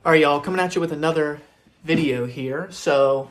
All right, y'all, coming at you with another video here. So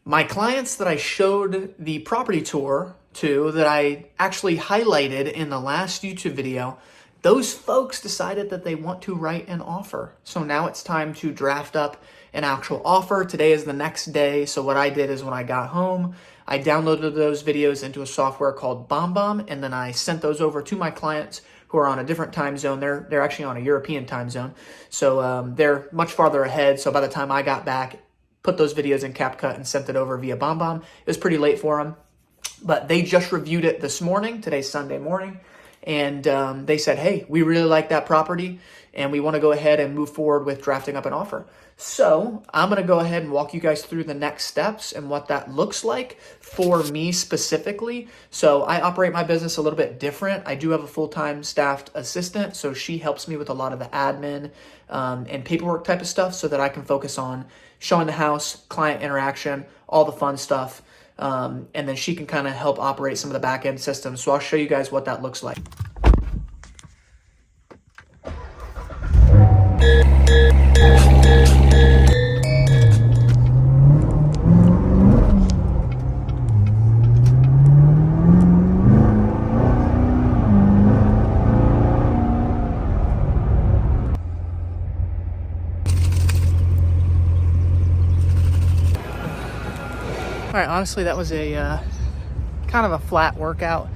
my clients that I showed the property tour to, that I actually highlighted in the last YouTube video, those folks decided that they want to write an offer. So now it's time to draft up an actual offer. Today is the next day. So what I did is when I got home, I downloaded those videos into a software called BombBomb, and then I sent those over to my clients who are on a different time zone. They're actually on a European time zone. So they're much farther ahead. So by the time I got back, put those videos in CapCut and sent it over via BombBomb. It was pretty late for them, but they just reviewed it this morning. Today's Sunday morning. And they said, hey, we really like that property and we want to go ahead and move forward with drafting up an offer. So I'm going to go ahead and walk you guys through the next steps and what that looks like for me specifically. So I operate my business a little bit different. I do have a full-time staffed assistant, so she helps me with a lot of the admin and paperwork type of stuff so that I can focus on showing the house, client interaction, all the fun stuff. And then she can kind of help operate some of the back-end systems. So I'll show you guys what that looks like. All right, honestly, that was a kind of a flat workout.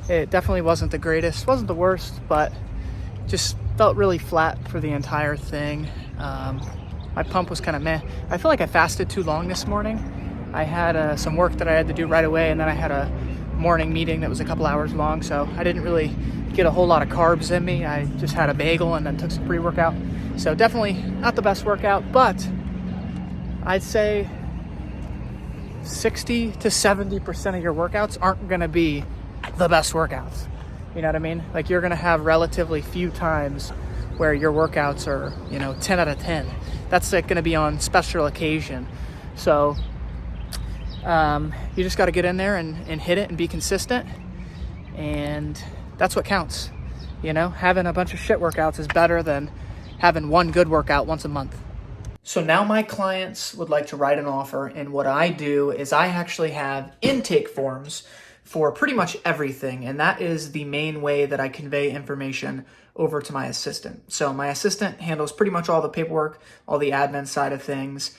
It definitely wasn't the greatest, wasn't the worst, but just felt really flat for the entire thing. My pump was kind of meh. I feel like I fasted too long this morning. I had some work that I had to do right away, and then I had a morning meeting that was a couple hours long, so I didn't really get a whole lot of carbs in me. I just had a bagel and then took some pre-workout. So definitely not the best workout, but I'd say 60 to 70% of your workouts aren't going to be the best workouts. You know what I mean? Like, you're going to have relatively few times where your workouts are, 10 out of 10. That's like going to be on special occasion. So you just got to get in there and hit it and be consistent. And that's what counts. Having a bunch of shit workouts is better than having one good workout once a month. So now my clients would like to write an offer, and what I do is I actually have intake forms for pretty much everything, and that is the main way that I convey information over to my assistant. So my assistant handles pretty much all the paperwork, all the admin side of things.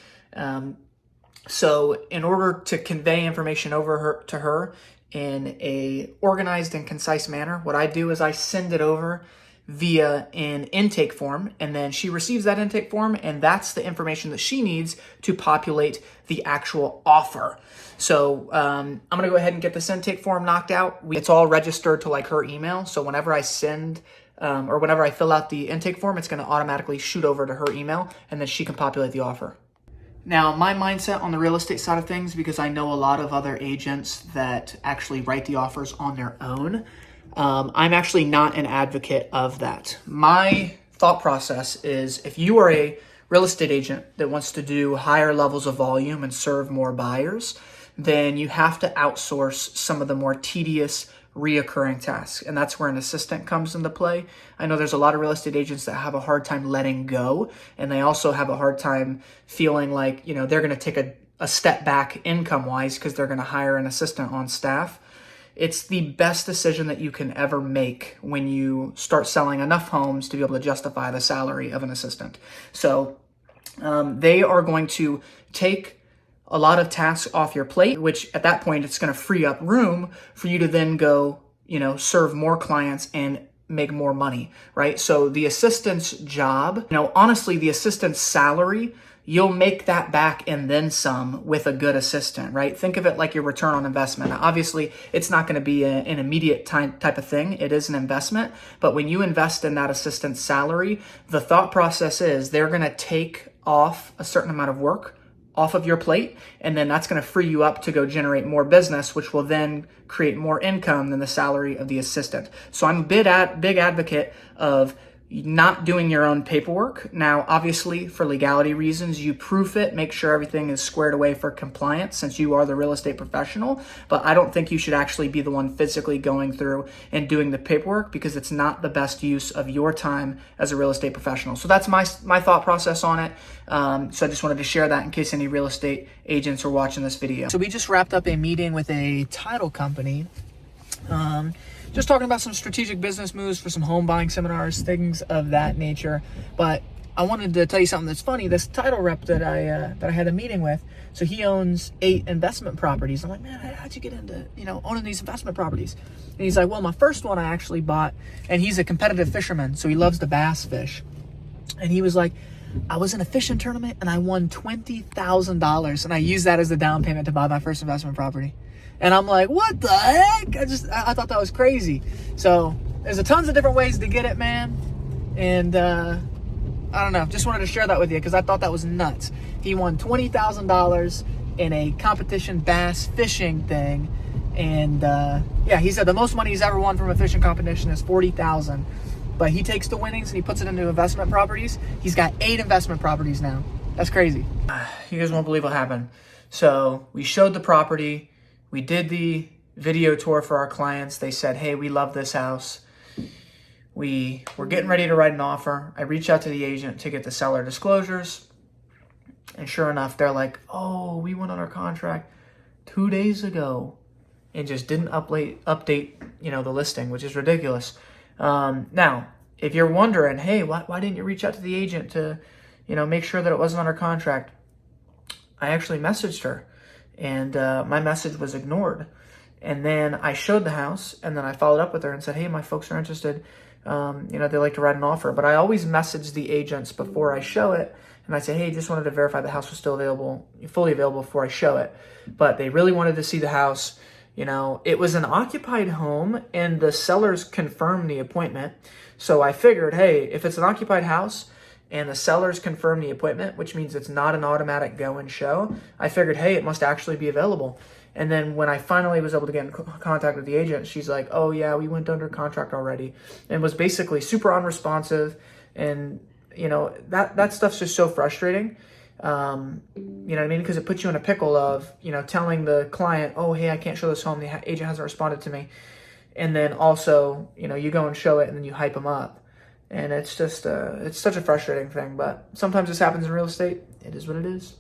So in order to convey information over to her in a organized and concise manner, what I do is I send it over via an intake form, and then she receives that intake form, and that's the information that she needs to populate the actual offer. So I'm gonna go ahead and get this intake form knocked out. It's all registered to like her email, so whenever I send or whenever I fill out the intake form, it's gonna automatically shoot over to her email, and then she can populate the offer. Now, my mindset on the real estate side of things, because I know a lot of other agents that actually write the offers on their own, I'm actually not an advocate of that. My thought process is, if you are a real estate agent that wants to do higher levels of volume and serve more buyers, then you have to outsource some of the more tedious reoccurring tasks. And that's where an assistant comes into play. I know there's a lot of real estate agents that have a hard time letting go, and they also have a hard time feeling like, they're going to take a step back income-wise because they're going to hire an assistant on staff. It's the best decision that you can ever make when you start selling enough homes to be able to justify the salary of an assistant. So they are going to take a lot of tasks off your plate, which at that point, it's going to free up room for you to then go, serve more clients and make more money, right? So the assistant's job, honestly, the assistant's salary, you'll make that back and then some with a good assistant, right? Think of it like your return on investment. Now, obviously, it's not going to be an immediate type of thing. It is an investment. But when you invest in that assistant's salary, the thought process is they're going to take off a certain amount of work off of your plate, and then that's going to free you up to go generate more business, which will then create more income than the salary of the assistant. So I'm a big advocate of not doing your own paperwork. Now, obviously, for legality reasons, you proof it, make sure everything is squared away for compliance since you are the real estate professional. But I don't think you should actually be the one physically going through and doing the paperwork because it's not the best use of your time as a real estate professional. So that's my thought process on it. So I just wanted to share that in case any real estate agents are watching this video. So we just wrapped up a meeting with a title company. Just talking about some strategic business moves for some home buying seminars, things of that nature. But I wanted to tell you something that's funny. This title rep that I had a meeting with, so he owns 8 investment properties. I'm like, man, how'd you get into owning these investment properties? And he's like, well, my first one I actually bought, and he's a competitive fisherman, so he loves to bass fish. And he was like, I was in a fishing tournament and I won $20,000, and I used that as the down payment to buy my first investment property. And I'm like, what the heck? I thought that was crazy. So there's a tons of different ways to get it, man. And I don't know. Just wanted to share that with you because I thought that was nuts. He won $20,000 in a competition bass fishing thing. And yeah, he said the most money he's ever won from a fishing competition is $40,000. But he takes the winnings and he puts it into investment properties. He's got 8 investment properties now. That's crazy. You guys won't believe what happened. So we showed the property. We did the video tour for our clients. They said, hey, we love this house. We were getting ready to write an offer. I reached out to the agent to get the seller disclosures. And sure enough, they're like, oh, we went under contract 2 days ago and just didn't update the listing, which is ridiculous. Now, if you're wondering, hey, why didn't you reach out to the agent to, make sure that it wasn't under contract? I actually messaged her. And my message was ignored. And then I showed the house, and then I followed up with her and said, hey, my folks are interested. They like to write an offer. But I always message the agents before I show it. And I say, hey, just wanted to verify the house was still fully available before I show it. But they really wanted to see the house. It was an occupied home, and the sellers confirmed the appointment. So I figured, hey, if it's an occupied house, and the sellers confirmed the appointment, which means it's not an automatic go and show, I figured, hey, it must actually be available. And then when I finally was able to get in contact with the agent, she's like, oh yeah, we went under contract already, and was basically super unresponsive. And that stuff's just so frustrating. You know what I mean? Because it puts you in a pickle of, telling the client, oh, hey, I can't show this home. The agent hasn't responded to me. And then also, you go and show it and then you hype them up. And it's just, it's such a frustrating thing, but sometimes this happens in real estate. It is what it is.